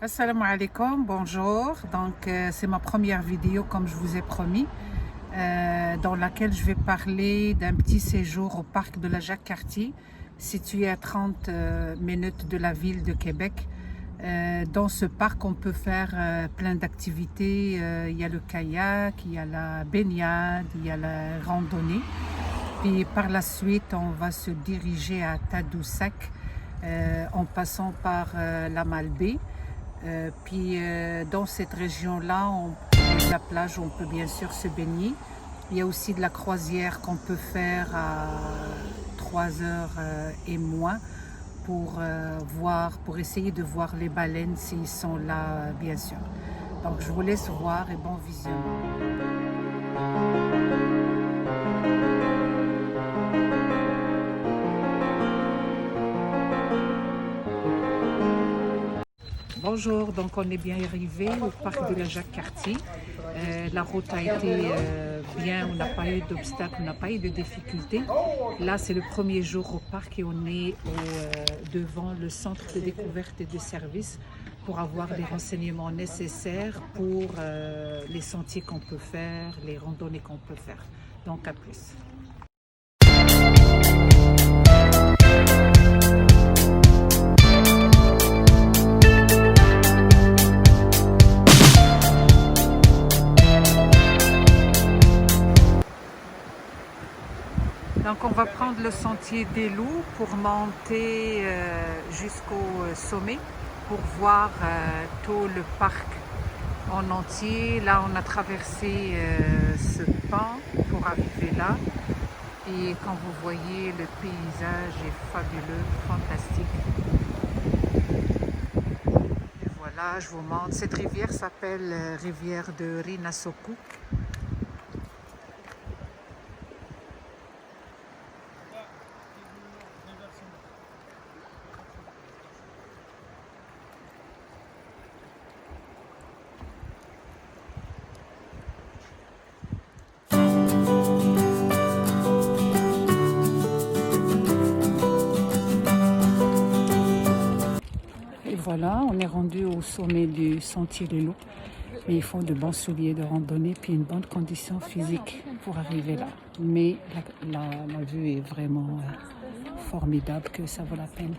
Assalamu alaikum, bonjour. C'est ma première vidéo comme je vous ai promis, dans laquelle je vais parler d'un petit séjour au parc de la Jacques-Cartier, situé à 30 minutes de la ville de Québec. Dans ce parc, on peut faire plein d'activités. Il y a le kayak, il y a la baignade, il y a la randonnée. Puis par la suite, on va se diriger à Tadoussac en passant par la Malbaie. Dans cette région-là, la plage, on peut bien sûr se baigner. Il y a aussi de la croisière qu'on peut faire à 3 heures et moins pour essayer de voir les baleines s'ils sont là, bien sûr. Donc je vous laisse voir et bon visionnement. Bonjour, donc on est bien arrivé au parc de la Jacques-Cartier. La route a été bien, on n'a pas eu d'obstacles, on n'a pas eu de difficultés. Là, c'est le premier jour au parc et on est devant le centre de découverte et de services pour avoir les renseignements nécessaires pour les sentiers qu'on peut faire, les randonnées qu'on peut faire. Donc à plus. Donc on va prendre le sentier des loups pour monter jusqu'au sommet pour voir tout le parc en entier. Là on a traversé ce pont pour arriver là et quand vous voyez le paysage est fabuleux, fantastique. Et voilà, je vous montre. Cette rivière s'appelle rivière de Rinasoku. Voilà, on est rendu au sommet du sentier des loups. Mais il faut de bons souliers de randonnée puis une bonne condition physique pour arriver là. Mais la vue est vraiment formidable que ça vaut la peine.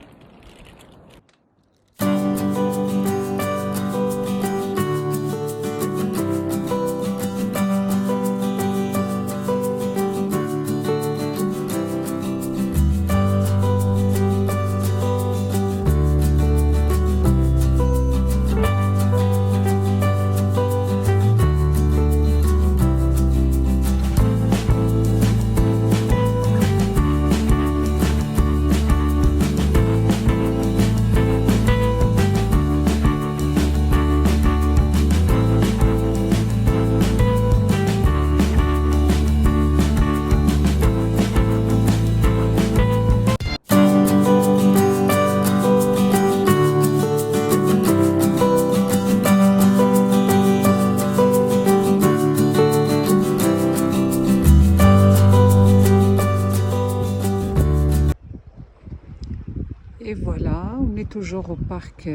Et voilà, on est toujours au parc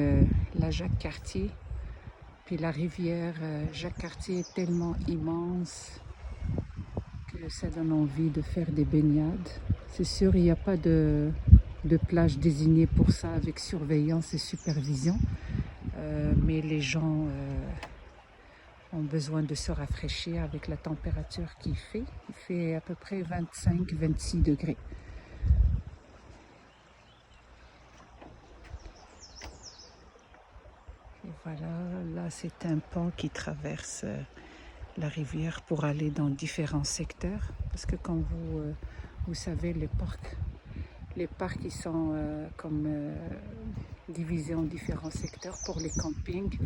la Jacques-Cartier. Puis la rivière Jacques-Cartier est tellement immense que ça donne envie de faire des baignades. C'est sûr, il n'y a pas de plage désignée pour ça avec surveillance et supervision. Mais les gens ont besoin de se rafraîchir avec la température qu'il fait. Il fait à peu près 25-26 degrés. Et voilà, là c'est un pont qui traverse la rivière pour aller dans différents secteurs. Parce que comme vous savez, les parcs ils sont divisés en différents secteurs pour les campings.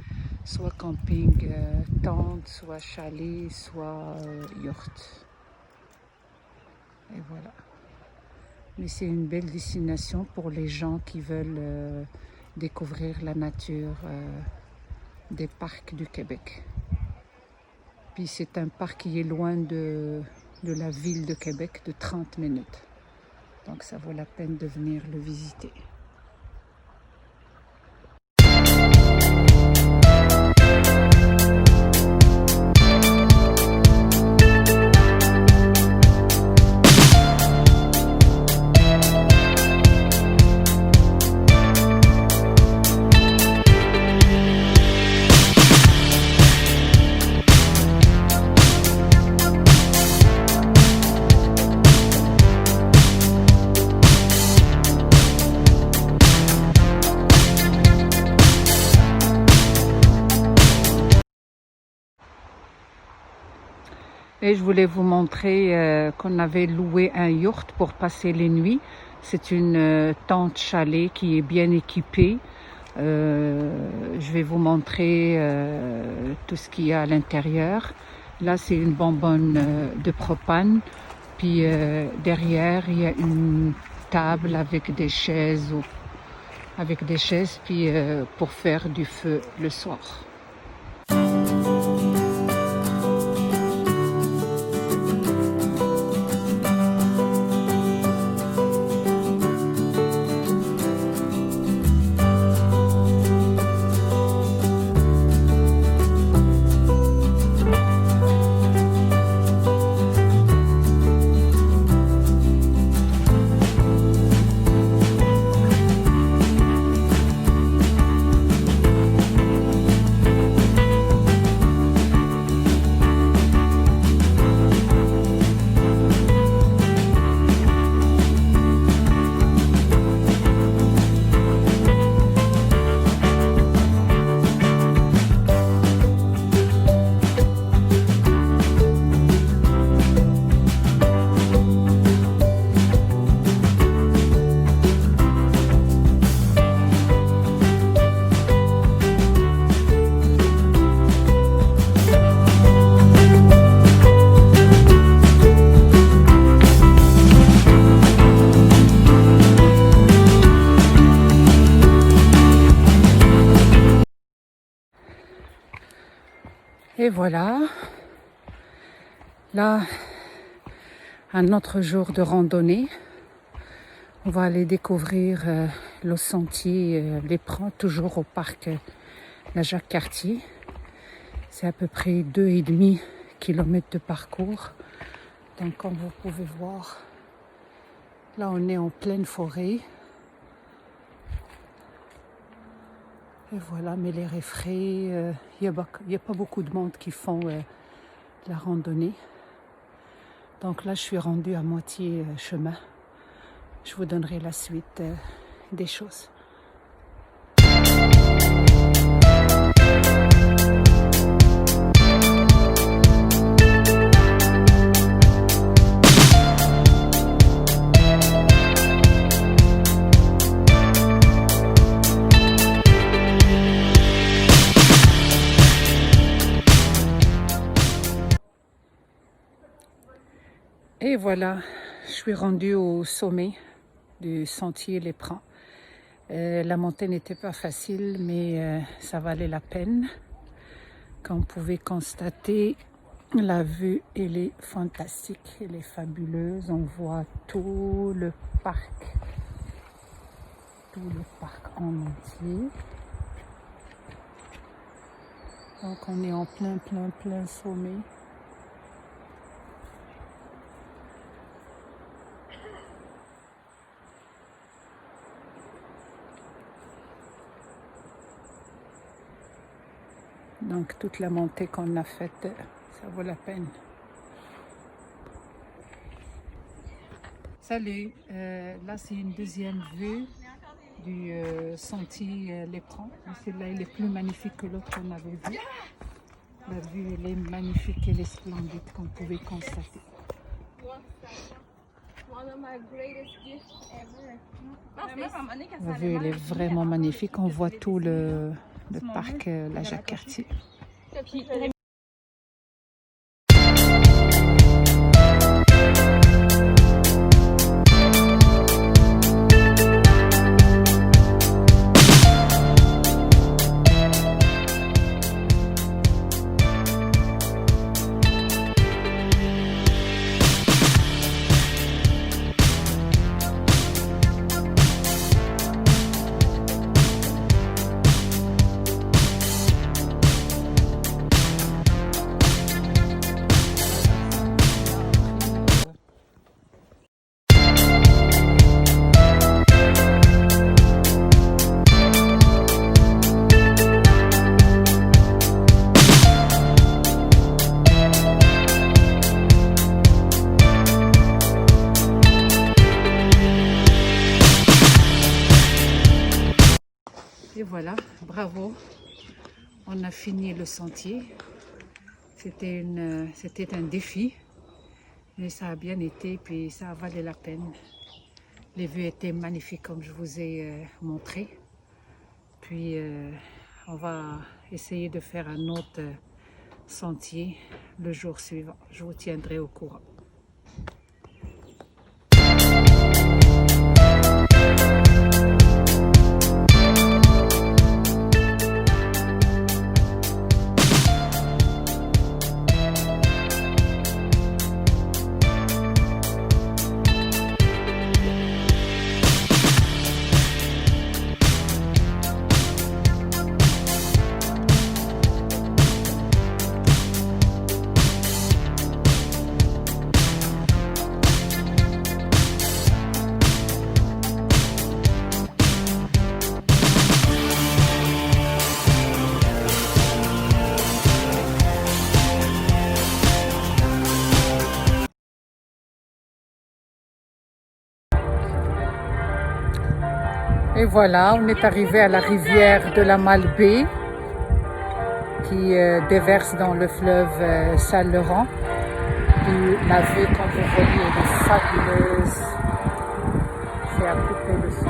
Soit camping tente, soit chalet, soit yacht. Et voilà. Mais c'est une belle destination pour les gens qui veulent découvrir la nature des parcs du Québec. Puis c'est un parc qui est loin de la ville de Québec de 30 minutes. Donc ça vaut la peine de venir le visiter. Et je voulais vous montrer qu'on avait loué un yacht pour passer les nuits. C'est une tente chalet qui est bien équipée. Je vais vous montrer tout ce qu'il y a à l'intérieur. Là, c'est une bonbonne de propane. Puis derrière, il y a une table avec des chaises, puis pour faire du feu le soir. Et voilà, là, un autre jour de randonnée. On va aller découvrir le sentier L'Éperon, toujours au parc La Jacques-Cartier. C'est à peu près 2,5 km de parcours. Donc comme vous pouvez voir, là on est en pleine forêt. Et voilà, mais l'air est frais. Il n'y a pas beaucoup de monde qui font la randonnée. Donc là, je suis rendue à moitié chemin. Je vous donnerai la suite des choses. Et voilà, je suis rendue au sommet du sentier L'Éperon. La montée n'était pas facile, mais ça valait la peine. Comme vous pouvez constater, la vue, elle est fantastique, elle est fabuleuse. On voit tout le parc en entier. Donc on est en plein sommet. Donc toute la montée qu'on a faite, ça vaut la peine. Salut, là c'est une deuxième vue du sentier L'Éperon. Celle-là elle est plus magnifique que l'autre qu'on avait vue. La vue elle est magnifique, elle est splendide comme vous pouvez constater. La vue elle est vraiment magnifique, on voit tout le parc La Jacques-Cartier. Et voilà, bravo, on a fini le sentier. C'était un défi, mais ça a bien été, puis ça a valu la peine. Les vues étaient magnifiques comme je vous ai montré. Puis on va essayer de faire un autre sentier le jour suivant. Je vous tiendrai au courant. Et voilà, on est arrivé à la rivière de la Malbaie qui déverse dans le fleuve Saint-Laurent. La vue, comme vous voyez, elle est fabuleuse. C'est à couper le souffle.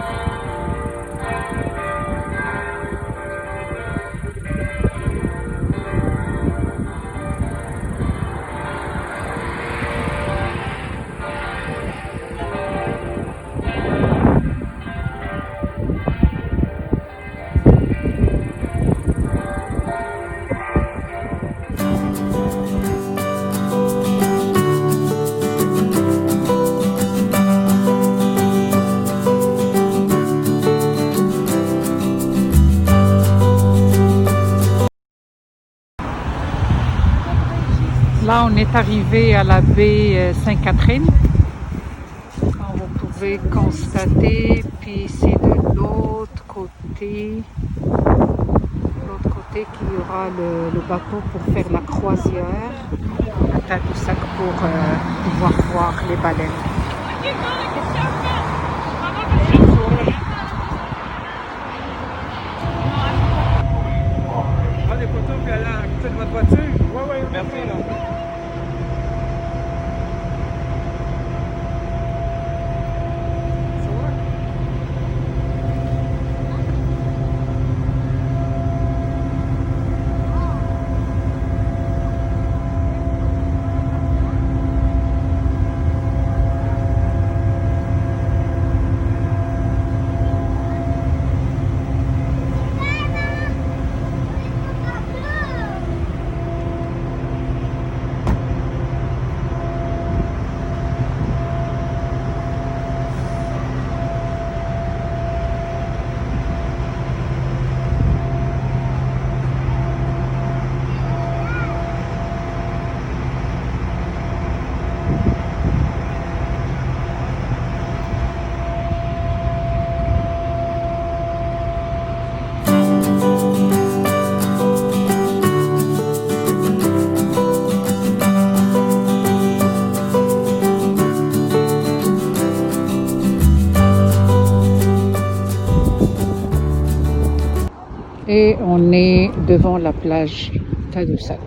Là, on est arrivé à la baie Sainte-Catherine. Comme vous pouvez constater, puis c'est de l'autre côté qu'il y aura le bateau pour faire la croisière à Tadoussac pour pouvoir voir les baleines. Prends des photos puis aller à côté de votre voiture. Oui, merci là. Et on est devant la plage Tadoussac.